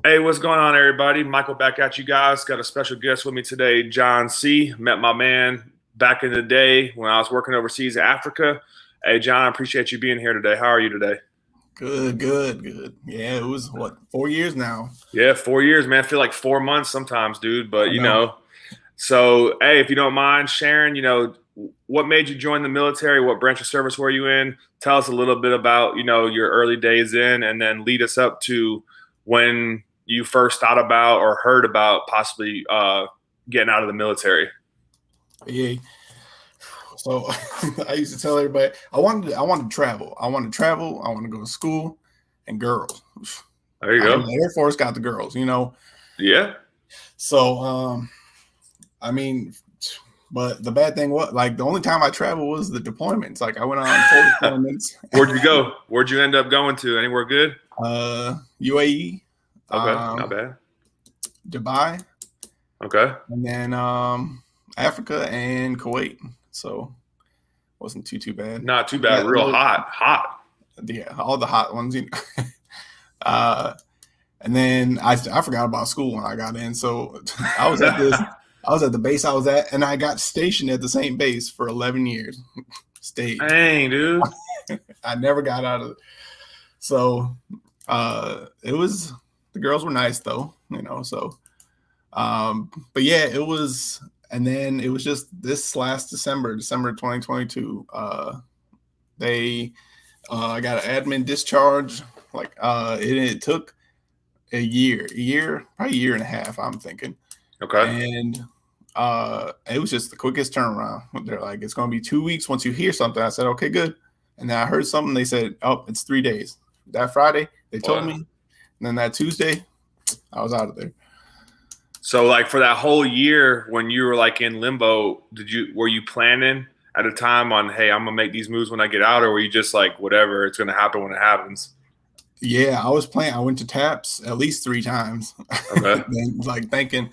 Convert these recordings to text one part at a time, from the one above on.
Hey, what's going on, everybody? Michael back at you guys. Got a special guest with me today, John C. Met my man back in the day when I was working overseas in Africa. Hey, John, I appreciate you being here today. How are you today? Good, good, good. Yeah, it was what, 4 years now. Yeah, 4 years, man. I feel like 4 months sometimes, dude. But I know. so hey, if you don't mind sharing, what made you join the military? What branch of service were you in? Tell us a little bit about, your early days in, and then lead us up to when you first thought about or heard about possibly getting out of the military. Yeah. So I used to tell everybody I wanted to travel. I want to travel. I want to go to school and girls. There you The go. Air Force got the girls. Yeah. So I mean, but the bad thing was like the only time I traveled was the deployments. Like I went on 4 deployments. Where'd you go? Where'd you end up going to? Anywhere good? UAE, Okay, not bad. Dubai, Okay. and then Africa and Kuwait. So wasn't too bad. Not too bad. Real hot. Hot. Yeah, all the hot ones. Uh, and then I forgot about school when I got in. So I was at the base I was at, and I got stationed at the same base for 11 years. Stayed. Dang, dude. I never got out of it. So it was, the girls were nice though, so but yeah, it was. And then it was just this last December 2022, they I got an admin discharge. Like it took probably a year and a half, I'm thinking. Okay. And it was just the quickest turnaround. They're like, it's going to be 2 weeks once you hear something. I said, okay, good. And then I heard something. They said, oh, it's 3 days. That Friday, they told me. And then that Tuesday, I was out of there. So like for that whole year when you were like in limbo, were you planning at a time on, hey, I'm gonna make these moves when I get out, or were you just like, whatever, it's gonna happen when it happens? Yeah, I was planning. I went to TAPS at least 3 times. Okay. Like thinking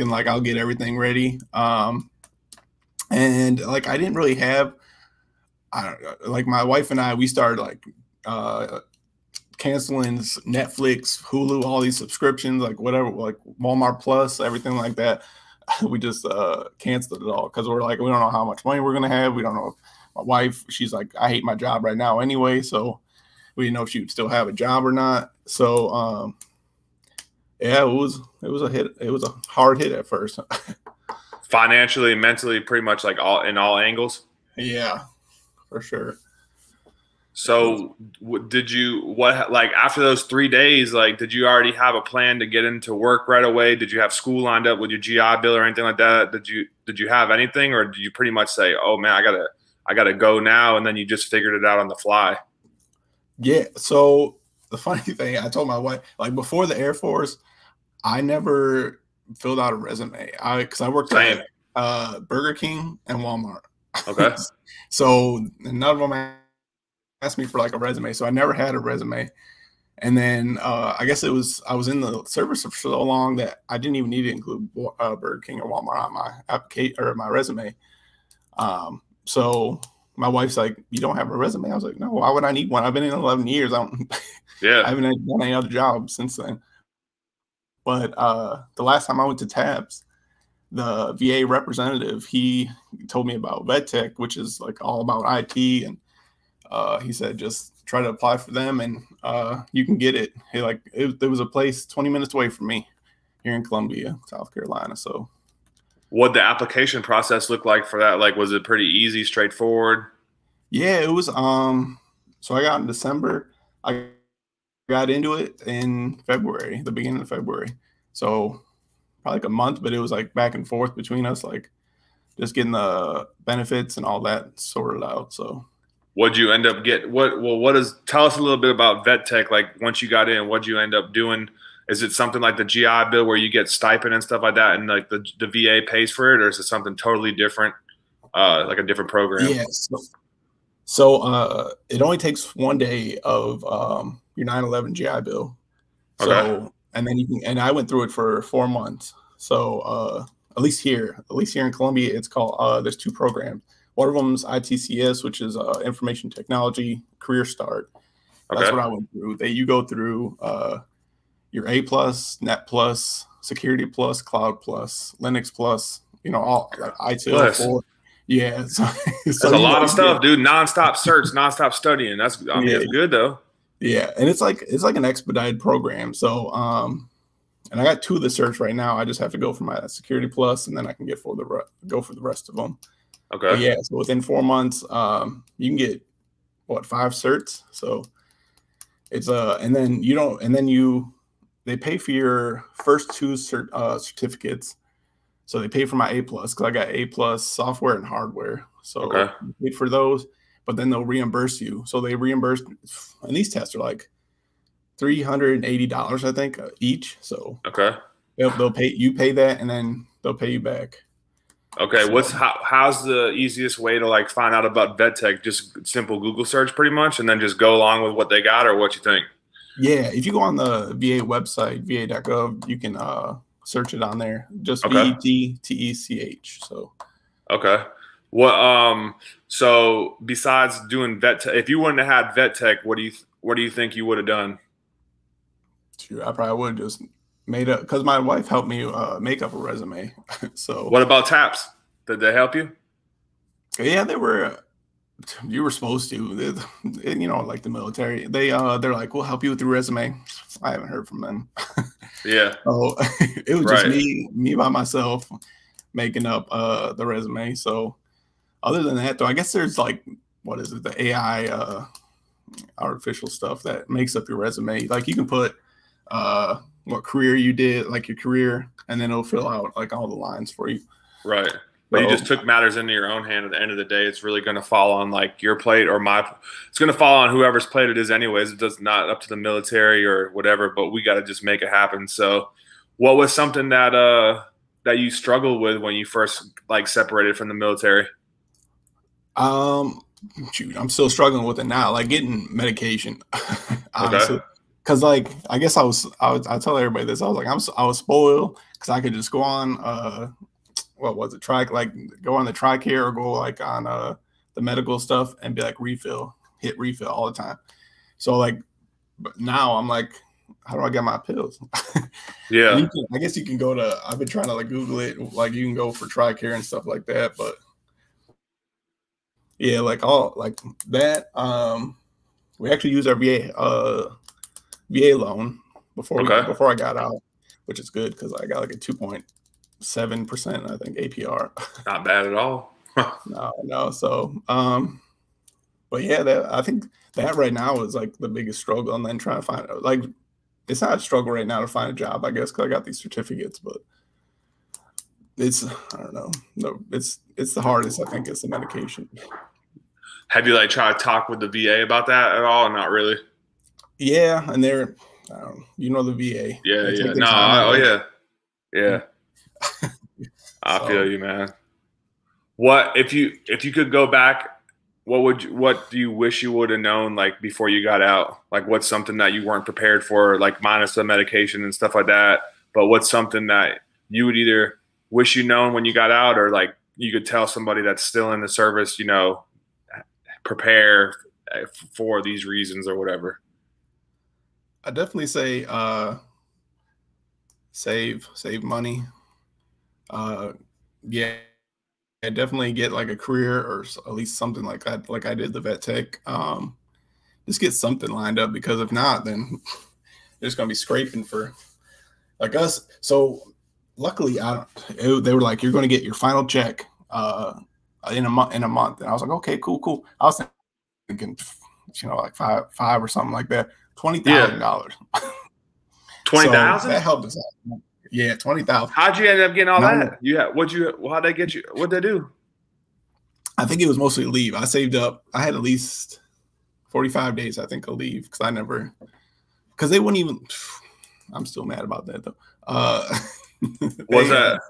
like I'll get everything ready. And like I didn't really have, I don't know, like my wife and I, we started like canceling Netflix, Hulu, all these subscriptions, like whatever, like Walmart Plus, everything like that. We just canceled it all because we're like, we don't know how much money we're gonna have. We don't know. If my wife, she's like, I hate my job right now anyway, so we didn't know if she would still have a job or not. So yeah, it was a hit. It was a hard hit at first. Financially, mentally, pretty much like in all angles. Yeah, for sure. So like after those 3 days, like, did you already have a plan to get into work right away? Did you have school lined up with your GI Bill or anything like that? Did you have anything, or did you pretty much say, oh man, I gotta go now, and then you just figured it out on the fly? Yeah. So the funny thing, I told my wife, like before the Air Force, I never filled out a resume. Because I worked Same. at Burger King and Walmart. Okay. So none of them asked me for like a resume. So I never had a resume. And then I guess I was in the service for so long that I didn't even need to include Burger King or Walmart on my application or my resume. So my wife's like, you don't have a resume? I was like, no, why would I need one? I've been in 11 years. Yeah. I haven't done any other job since then. But the last time I went to TAPS, the VA representative, he told me about VetTech, which is like all about IT. And he said, just try to apply for them and you can get it. There was a place 20 minutes away from me here in Columbia, South Carolina. So What'd the application process look like for that? Like, was it pretty easy, straightforward? yeah, it was. So I got in December. I got into it in February, the beginning of February. So probably like a month, but it was like back and forth between us, like just getting the benefits and all that sorted out. So What'd you end up get? Tell us a little bit about vet tech. Like once you got in, what'd you end up doing? Is it something like the GI Bill where you get stipend and stuff like that, and like the VA pays for it, or is it something totally different, like a different program? yeah, so it only takes 1 day of your 9/11 GI Bill. So Okay. and then you can, and I went through it for 4 months. So at least here in Columbia, it's called there's two programs. One of them is ITCS, which is Information Technology Career Start. That's Okay. what I went through. You go through your A plus, Net plus, Security plus, Cloud plus, Linux plus, all like ITIL Plus, 4. Yeah. So, that's so a lot of you get, stuff, dude. Nonstop search, nonstop studying. I mean, yeah, it's good though. yeah. And it's like an expedited program. So, and I got 2 of the certs right now. I just have to go for my Security plus, and then I can go for the rest of them. But Okay. yeah, so within 4 months, you can get what, 5 certs. So it's and then you don't, and then they pay for your first 2 certificates. So they pay for my A plus because I got A plus software and hardware. So Okay. you paid for those, but then they'll reimburse you. So they reimburse, and these tests are like $380, I think, each. So Okay. they'll pay that, and then they'll pay you back. Okay. So How's the easiest way to like find out about vet tech? Just simple Google search pretty much, and then just go along with what they got, or what you think? yeah, if you go on the VA website, va.gov, you can search it on there. Just Okay. VETTECH. So Okay. What so besides doing vet tech, if you wouldn't have had vet tech, what do you think you would have done? shoot, I probably would have just made up, because my wife helped me make up a resume. So What about taps? Did they help you? yeah, you were supposed to. Like the military, they're like, we'll help you with your resume. I haven't heard from them. Yeah. So it was just Right. me by myself making up the resume. So other than that, though, I guess there's like, what is it, the AI artificial stuff that makes up your resume. Like you can put what career you did, like your career, and then it'll fill out like all the lines for you. Right. But you So just took matters into your own hand. At the end of the day, it's really going to fall on like your plate or my. It's going to fall on whoever's plate it is, anyways. It does not up to the military or whatever. But we got to just make it happen. So, what was something that you struggled with when you first like separated from the military? um shoot, I'm still struggling with it now, like getting medication. Okay. Honestly, because like I guess I tell everybody this. I was like, I was spoiled because I could just go on what was it, go on the TRICARE or go like on the medical stuff and be like hit refill all the time. So like, but now I'm like, how do I get my pills? And Yeah. I guess you can go to, I've been trying to like Google it, like you can go for TRICARE and stuff like that. But yeah, like all like that. We actually used our VA loan Okay. before I got out, which is good because I got like a 2.7%, I think, APR. Not bad at all. No. So but yeah, that I think that right now is like the biggest struggle, and then trying to find, like, it's not a struggle right now to find a job, I guess, because I got these certificates, but I don't know. No, it's the hardest. I think it's the medication. Have you like tried to talk with the VA about that at all? Not really. Yeah, and the VA. Yeah. They Yeah. take their No. time Oh anyway. yeah. Yeah. I feel So you, man. What if you could go back? What do you wish you would have known like before you got out? Like what's something that you weren't prepared for, like minus the medication and stuff like that. But what's something that you would either wish you known when you got out, or like you could tell somebody that's still in the service, prepare for these reasons or whatever. I definitely say save money. Yeah, definitely get like a career, or at least something like that, like I did the vet tech. Just get something lined up, because if not, then they're just gonna be scraping for like us. So luckily, they were like, you're going to get your final check in a month. And I was like, okay, cool. I was thinking, like five or something like that. Yeah, $20,000. twenty So thousand. that helped us out. Yeah, 20,000. How'd you end up getting all Now, that? Yeah, how'd they get you? What'd they do? I think it was mostly leave. I saved up. I had at least 45 days, I think, of leave, because they wouldn't even. I'm still mad about that though. What's that?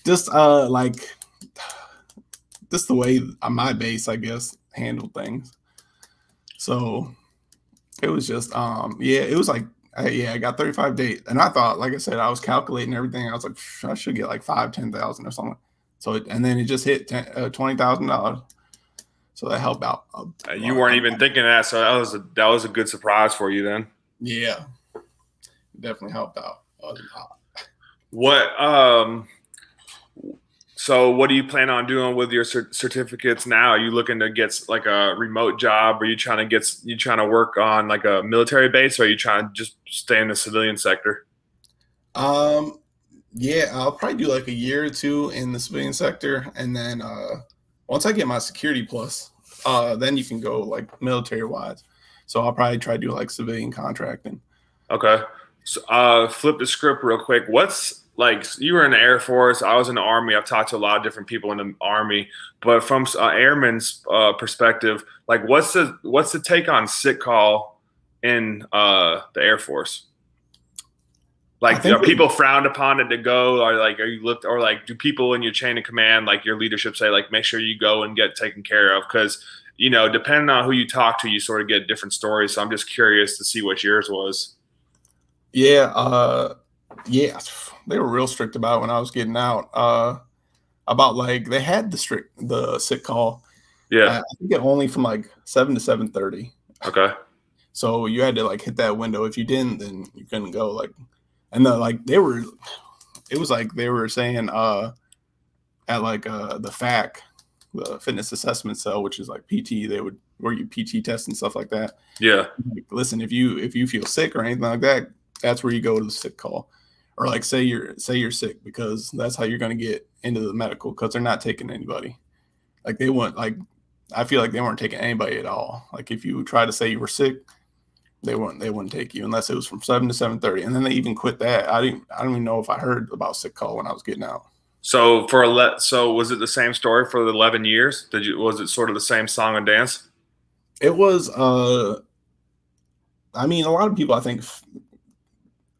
Just like just the way my base, I guess, handled things. So it was just it was like, I got 35 days, and I thought, like I said, I was calculating everything. I was like, I should get like 10,000 or something. So and then it just hit $20,000. So that helped out. You weren't even thinking of that, so that was a good surprise for you then. Yeah. definitely helped out a lot. What so what do you plan on doing with your certificates now? Are you looking to get like a remote job? Are you trying to work on like a military base, or are you trying to just stay in the civilian sector? Um, yeah, I'll probably do like a year or two in the civilian sector, and then once I get my security plus, then you can go like military wise. So I'll probably try to do like civilian contracting. Okay. So, flip the script real quick. What's like you were in the Air Force, I was in the Army. I've talked to a lot of different people in the Army, but from airman's perspective, like what's the take on sick call in the Air Force? I Like, think are people frowned upon it to go, or like, are you looked, or like, do people in your chain of command, like your leadership, say like, make sure you go and get taken care of? Because depending on who you talk to, you sort of get different stories. So I'm just curious to see what yours was. yeah, yeah, they were real strict about it when I was getting out. About like they had the sick call. Yeah. I think it only from like 7 to 7:30. Okay. So you had to like hit that window. If you didn't, then you couldn't go. Like, and the like they were, it was like they were saying at like the FAC, the fitness assessment cell, which is like PT, they would where you PT test and stuff like that. Yeah. Like, listen, if you feel sick or anything like that, that's where you go to the sick call, or like say you're sick, because that's how you're going to get into the medical, because they're not taking anybody. Like they want like I feel like they weren't taking anybody at all. Like if you try to say you were sick, they wouldn't take you unless it was from 7 to 7:30. And then they even quit that. I don't even know if I heard about sick call when I was getting out. So so was it the same story for the 11 years? Was it sort of the same song and dance? It was I mean, a lot of people I think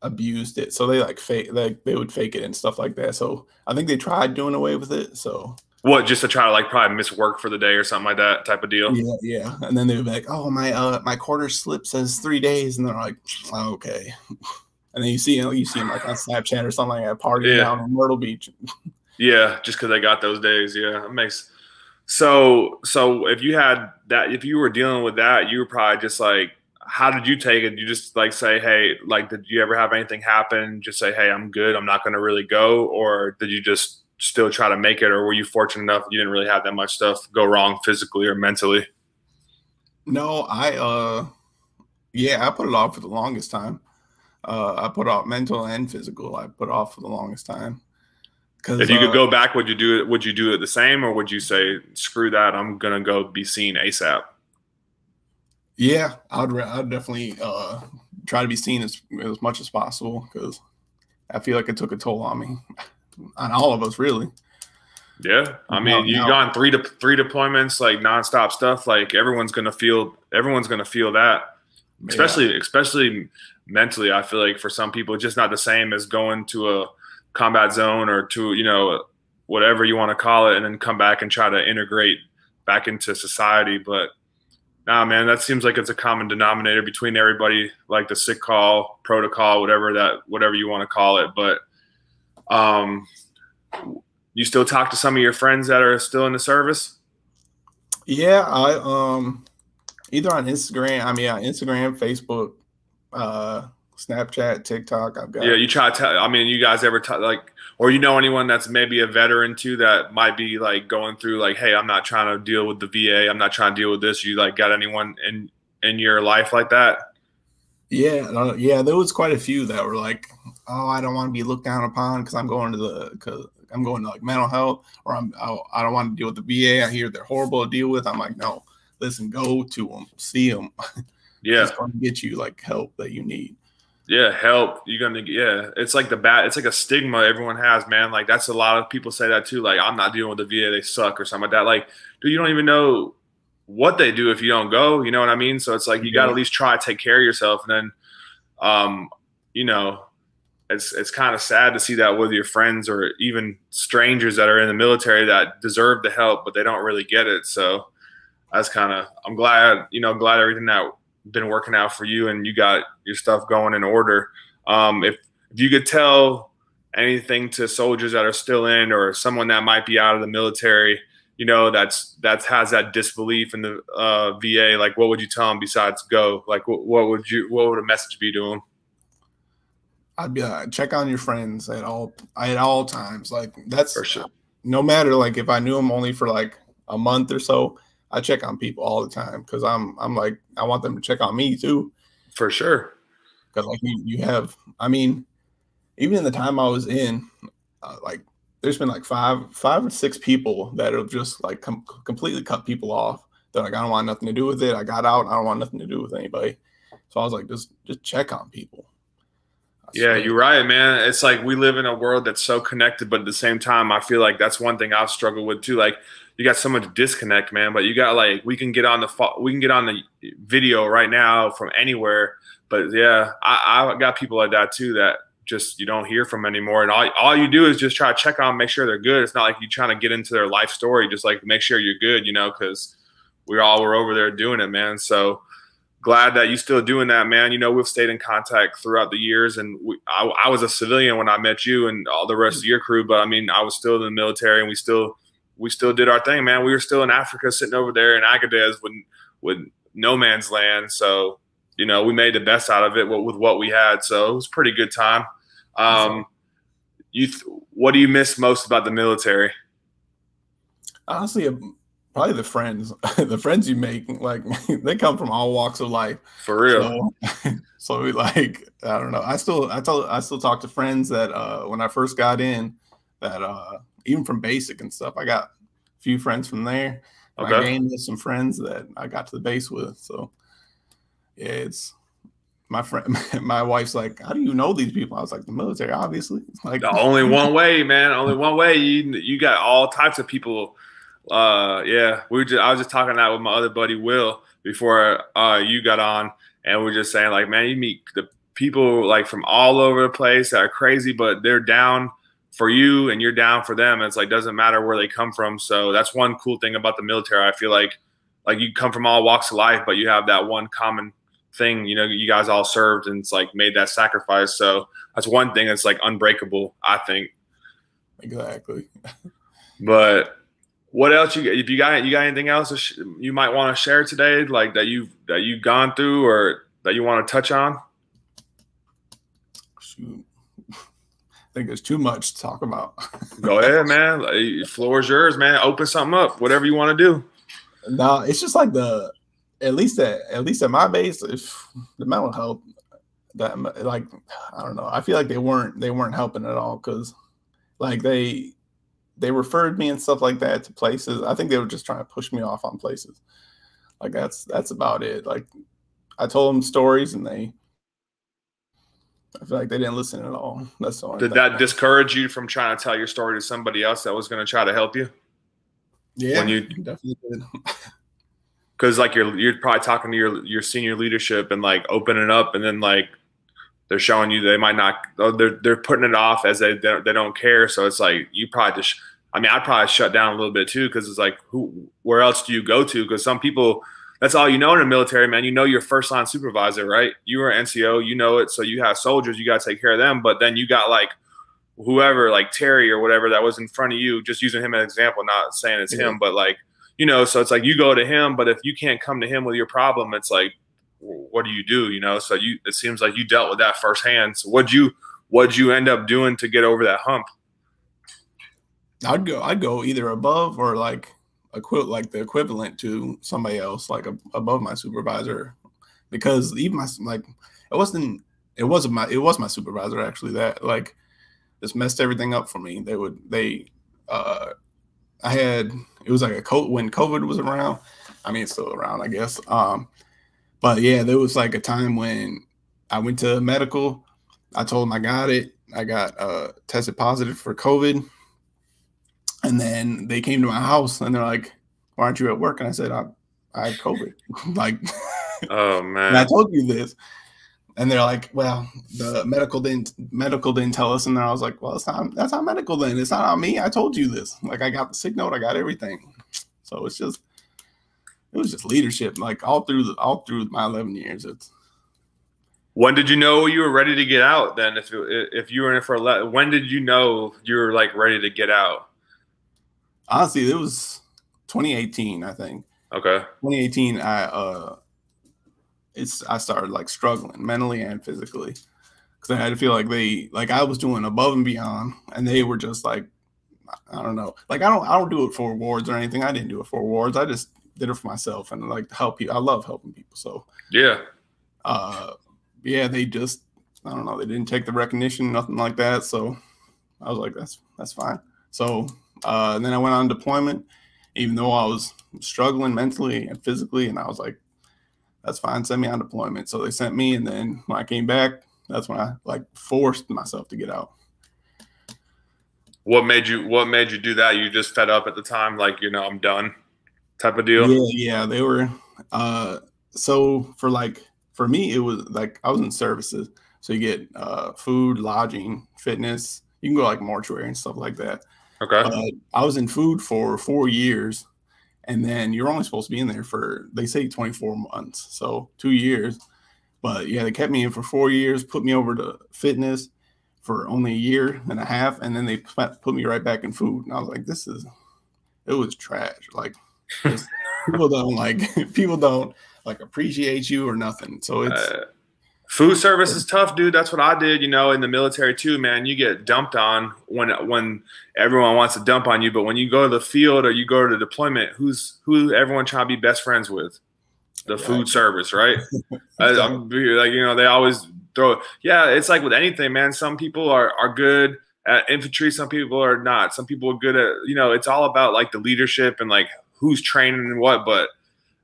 abused it. So they like fake they would fake it and stuff like that. So I think they tried doing away with it. So What, just to try to like probably miss work for the day or something like that type of deal? yeah, yeah. And then they would be like, "Oh, my quarter slip says 3 days," and they're like, oh, "Okay." And then you see them like on Snapchat or something like that, partying Yeah. down in Myrtle Beach. Yeah, just because I got those days. Yeah, it makes so if you had that, if you were dealing with that, you were probably just like, how did you take it? You just like say, hey, like, did you ever have anything happen? Just say, hey, I'm good. I'm not going to really go, or did you just still try to make it, or were you fortunate enough you didn't really have that much stuff go wrong physically or mentally? No, yeah, I put it off for the longest time. I put off mental and physical. I put off for the longest time If because you could go back, would you do it? Would you do it the same, or would you say, screw that, I'm gonna go be seen ASAP? yeah, I'd definitely try to be seen as much as possible, because I feel like it took a toll on me, on all of us, really. Yeah, I Now, mean, you've now, gone three deployments, like nonstop stuff. Like everyone's gonna feel that, yeah, especially mentally. I feel like for some people, it's just not the same as going to a combat zone or to whatever you want to call it, and then come back and try to integrate back into society. But nah, man, that seems like it's a common denominator between everybody, like the sick call protocol, whatever you want to call it. But um, you still talk to some of your friends that are still in the service? yeah. I either on Instagram, I mean, on Instagram, Facebook, Snapchat, TikTok. I've Yeah, got you try to tell. I mean, you guys ever like, or anyone that's maybe a veteran too that might be like going through like, hey, I'm not trying to deal with the VA. I'm not trying to deal with this. You like got anyone in your life like that? Yeah, yeah. There was quite a few that were like, "Oh, I don't want to be looked down upon because I'm going to like mental health, or I don't want to deal with the VA. I hear they're horrible to deal with." I'm like, "No, listen, go to them, see them. Yeah, It's going to get you like help that you need." yeah. Help. You're gonna. Yeah, it's like it's like a stigma everyone has, man. Like that's a lot of people say that too. Like I'm not dealing with the VA. They suck or something like that. Like, dude, you don't even know what they do if you don't go. You know what I mean? So it's like you got to Yeah, at least try to take care of yourself, and then um, you know, it's kind of sad to see that with your friends or even strangers that are in the military that deserve the help, but they don't really get it. So that's kind of, I'm glad, glad everything that been working out for you and you got your stuff going in order. If you could tell anything to soldiers that are still in, or someone that might be out of the military, that has that disbelief in the VA, like what would you tell them besides go? Like what would a message be to them? I'd be like, check on your friends at all times. Like that's For sure. no matter like if I knew them only for like a month or so, I check on people all the time because I'm like I want them to check on me too. For sure. Because like you have, I mean, even in the time I was in, like there's been like five or six people that have just like completely cut people off. They're like, I don't want nothing to do with it. I got out. I don't want nothing to do with anybody. So I was like, just check on people. I Yeah, swear. you're right, man. It's like we live in a world that's so connected, but at the same time, I feel like that's one thing I've struggled with too. Like you got so much disconnect, man. But you got like we can get on the video right now from anywhere. But yeah, I got people like that too that just you don't hear from anymore. And all you do is just try to check on, 'em, make sure they're good. It's not like you trying to get into their life story. Just like make sure you're good, because we all were over there doing it, man. So glad that you still doing that, man. We've stayed in contact throughout the years, and I was a civilian when I met you and all the rest of your crew. But I mean, I was still in the military, and we still did our thing, man. We were still in Africa, sitting over there in Agadez with no man's land. So we made the best out of it with what we had. So it was a pretty good time. What do you miss most about the military? Honestly, probably the friends, the friends you make, like they come from all walks of life. For real. So we like, I don't know. I still talk to friends that when I first got in, that even from basic and stuff, I got a few friends from there. Okay. I gained some friends that I got to the base with. So yeah, it's my friend. My wife's like, "How do you know these people?" I was like, "The military, obviously." It's like only one way, man. Only one way. You got all types of people. Yeah, I was just talking that with my other buddy Will before you got on, and we're just saying like, man, you meet the people like from all over the place that are crazy, but they're down for you and you're down for them. It's like doesn't matter where they come from. So that's one cool thing about the military. I feel like you come from all walks of life, but you have that one common thing. You guys all served and it's like made that sacrifice. So that's one thing that's like unbreakable, I think. Exactly. But what else if you got anything else you might want to share today, like that you've gone through or that you want to touch on? Shoot. I think there's too much to talk about. Go ahead, man. The floor is yours, man. Open something up, whatever you want to do. No, it's just like at least at my base, if the mental health that like I don't know, I feel like they weren't helping at all because like they referred me and stuff like that to places. I think they were just trying to push me off on places. Like that's about it. Like I told them stories and I feel like they didn't listen at all. That's the only Did that discourage you from trying to tell your story to somebody else that was going to try to help you? Yeah, you definitely did. Because like you're probably talking to your senior leadership and like opening up, and then like they're showing you they might not. They're putting it off as they don't care. So it's like you probably just. I mean, I'd probably shut down a little bit too because it's like where else do you go to? Because some people. That's all in the military, man. Your first line supervisor, right? You were an NCO, it. So you have soldiers, you got to take care of them. But then you got like whoever, like Terry or whatever that was in front of you, just using him as an example, not saying it's him, but like, so it's like you go to him, but if you can't come to him with your problem, it's like, what do you do? So it seems like you dealt with that firsthand. So what'd you end up doing to get over that hump? I'd go either above or like the equivalent to somebody else, like above my supervisor, because even it was my supervisor actually that like just messed everything up for me. It was like when COVID was around. I mean, it's still around, I guess. But yeah, there was like a time when I went to medical. I told them I got it. I got tested positive for COVID. And then they came to my house and they're like, "Why aren't you at work?" And I said, "I had COVID." Like, oh man, I told you this. And they're like, "Well, the medical didn't tell us." And then I was like, "Well, that's not medical then. It's not on me. I told you this. Like, I got the sick note. I got everything." So it was just leadership. Like all through my 11 years. When did you know you were ready to get out? Then, if you were in it for 11, when did you know you were like ready to get out? Honestly, it was 2018, I think. Okay. 2018, I started like struggling mentally and physically. because I had to feel like I was doing above and beyond, and they were just like, I don't know, like I don't do it for awards or anything. I didn't do it for awards. I just did it for myself and like to help people. I love helping people. So Yeah. uh, yeah, they just, I don't know, they didn't take the recognition, nothing like that. So I was like, that's fine. So then I went on deployment, even though I was struggling mentally and physically, and I was like, that's fine, send me on deployment. So they sent me, and then when I came back, that's when I like forced myself to get out. What made you do that? You just fed up at the time, like, I'm done type of deal? Yeah, they were so for me it was like I was in services. So you get food, lodging, fitness. You can go like mortuary and stuff like that. Okay. But I was in food for 4 years, and then you're only supposed to be in there for, they say, 24 months, so 2 years. But yeah, they kept me in for 4 years, put me over to fitness for only a year and a half, and then they put me right back in food. And I was like, it was trash. Like, just people don't like appreciate you or nothing. So it's food service is tough, dude. That's what I did, in the military too, man. You get dumped on when everyone wants to dump on you, but when you go to the field or you go to deployment, who everyone trying to be best friends with? The food service, right? I'm like, they always throw. Yeah, it's like with anything, man. Some people are good at infantry, some people are not. Some people are good at, it's all about like the leadership and like who's training and what. But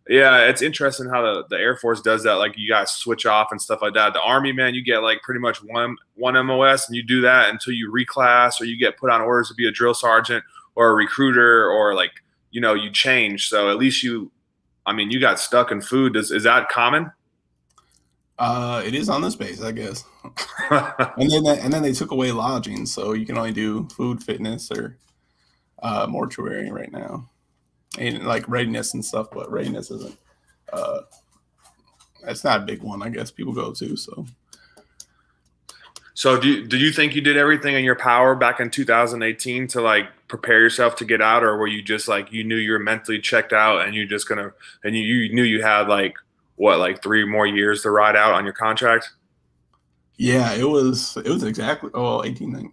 yeah, it's interesting how the Air Force does that. Like you guys switch off and stuff like that. The Army, man, you get like pretty much one MOS, and you do that until you reclass or you get put on orders to be a drill sergeant or a recruiter, or like, you change. So at least you got stuck in food. Is that common? It is on this base, I guess. and then they took away lodging, so you can only do food, fitness, or mortuary right now, and like readiness and stuff. But readiness isn't. It's not a big one, I guess. People go to. So did you think you did everything in your power back in 2018 to like prepare yourself to get out, or were you just like you knew you were mentally checked out and you knew you had like 3 more years to ride out on your contract? Yeah, it was exactly 18.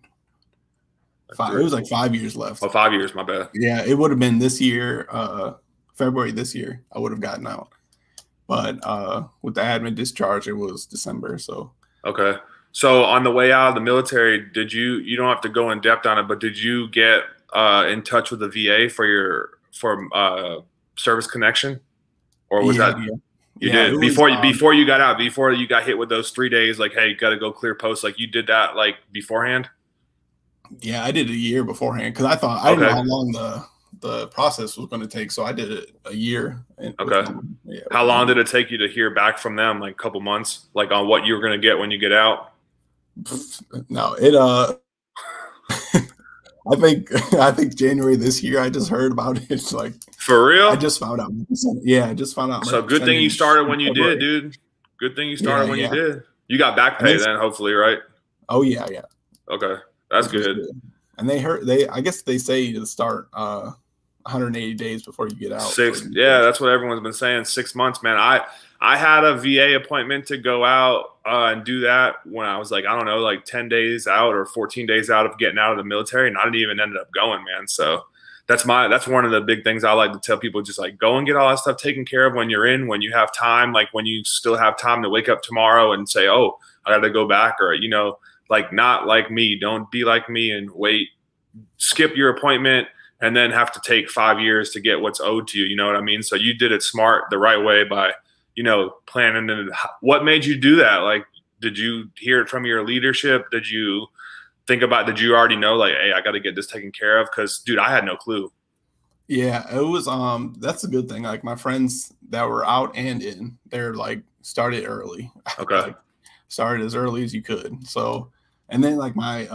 It was like 5 years left. Oh, 5 years, my bad. Yeah, it would have been this year, February this year. I would have gotten out, but with the admin discharge, it was December. So okay. So on the way out of the military, you don't have to go in depth on it, but did you get in touch with the VA for service connection, or was that you did before you got out, before you got hit with those 3 days? Like, hey, you got to go clear post. Like you did that like beforehand. Yeah, I did it a year beforehand because I thought I didn't know how long the process was going to take, so I did it a year. Okay. Yeah. How long did it take you to hear back from them? Like a couple months, like on what you were going to get when you get out? No, I think January this year I just heard about it. Like for real? I just found out. Yeah, I just found out. So good thing you started when you did, dude. Good thing you started when you did. You got back pay then, hopefully, right? Oh yeah. Okay, that's good. And I guess they say to start 180 days before you get out. Yeah, that's what everyone's been saying. 6 months, man. I had a VA appointment to go out and do that when I was like, I don't know, like 10 days out or 14 days out of getting out of the military, and I didn't even end up going, man. So that's one of the big things I like to tell people, just like go and get all that stuff taken care of when you're in, when you have time, like when you still have time to wake up tomorrow and say, oh, I got to go back, or, like not like me. Don't be like me and skip your appointment and then have to take 5 years to get what's owed to you. You know what I mean? So you did it smart, the right way, by planning. And what made you do that? Like, did you hear it from your leadership? Did you already know, like, hey, I got to get this taken care of? Because, dude, I had no clue. Yeah, it was, that's a good thing. Like my friends that were out and in, they're like started early. Okay. Like, started as early as you could. So, and then like my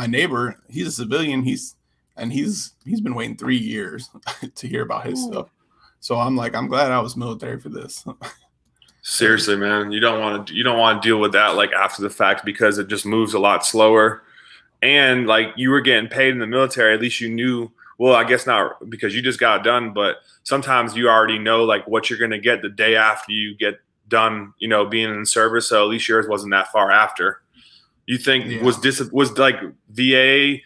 neighbor, he's a civilian. He's been waiting 3 years to hear about his stuff. So I'm glad I was military for this. Seriously, man, you don't want to deal with that like after the fact, because it just moves a lot slower. And like you were getting paid in the military, at least you knew. Well, I guess not, because you just got done, but sometimes you already know like what you're going to get the day after you get done, being in service. So at least yours wasn't that far after. You think Yeah. was like VA?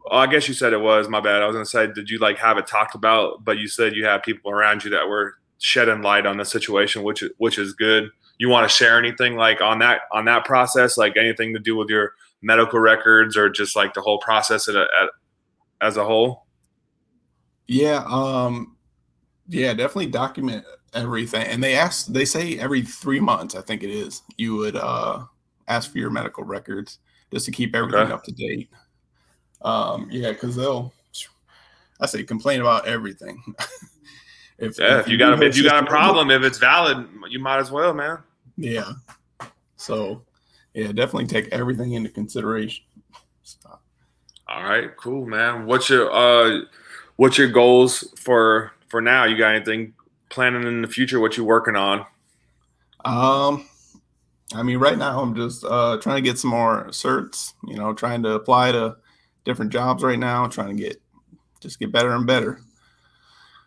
Oh, I guess you said it was. My bad. I was gonna say, did you like have it talked about? But you said you had people around you that were shedding light on the situation, which is good. You want to share anything like on that process, like anything to do with your medical records or just like the whole process as a whole? Yeah. Yeah, definitely document everything. And they say every 3 months, I think it is, you would ask for your medical records just to keep everything Okay. up to date. Yeah, because I say complain about everything. Yeah. If you do have If you got a system, problem, if it's valid, you might as well, man. yeah. So yeah, definitely take everything into consideration. So, All right. Cool, man. What's your goals for now? You got anything planning in the future? What you working on? um, I mean, right now I'm just trying to get some more certs. You know, trying to apply to different jobs right now. Trying to get better and better.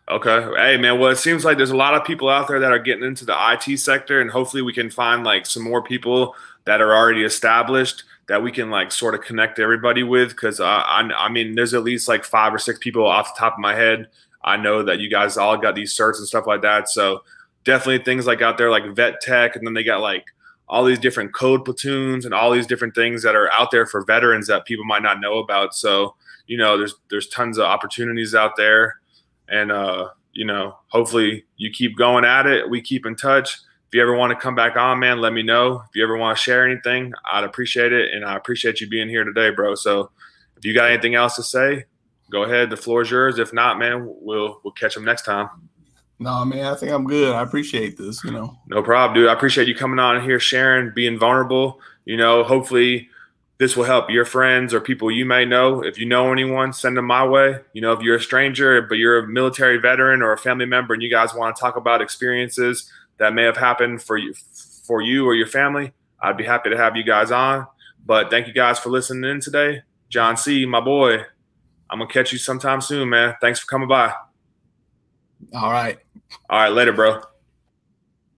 Okay. Hey, man. Well, it seems like there's a lot of people out there that are getting into the IT sector, and hopefully we can find like some more people that are already established that we can like sort of connect everybody with. Because I mean, there's at least like 5 or 6 people off the top of my head. I know that you guys all got these certs and stuff like that. So definitely things like out there like vet tech, and then they got like all these different code platoons and all these different things that are out there for veterans that people might not know about. So there's tons of opportunities out there. And, hopefully you keep going at it. We keep in touch. If you ever want to come back on, man, let me know. If you ever want to share anything, I'd appreciate it. And I appreciate you being here today, bro. So if you got anything else to say, go ahead. The floor is yours. If not, man, we'll catch them next time. No, man, I think I'm good. I appreciate this. No problem, dude. I appreciate you coming on here, sharing, being vulnerable. Hopefully this will help your friends or people you may know. If you know anyone, send them my way. If you're a stranger, but you're a military veteran or a family member and you guys want to talk about experiences that may have happened for you or your family, I'd be happy to have you guys on. But thank you guys for listening in today. John C., my boy, I'm going to catch you sometime soon, man. Thanks for coming by. All right. All right, later, bro.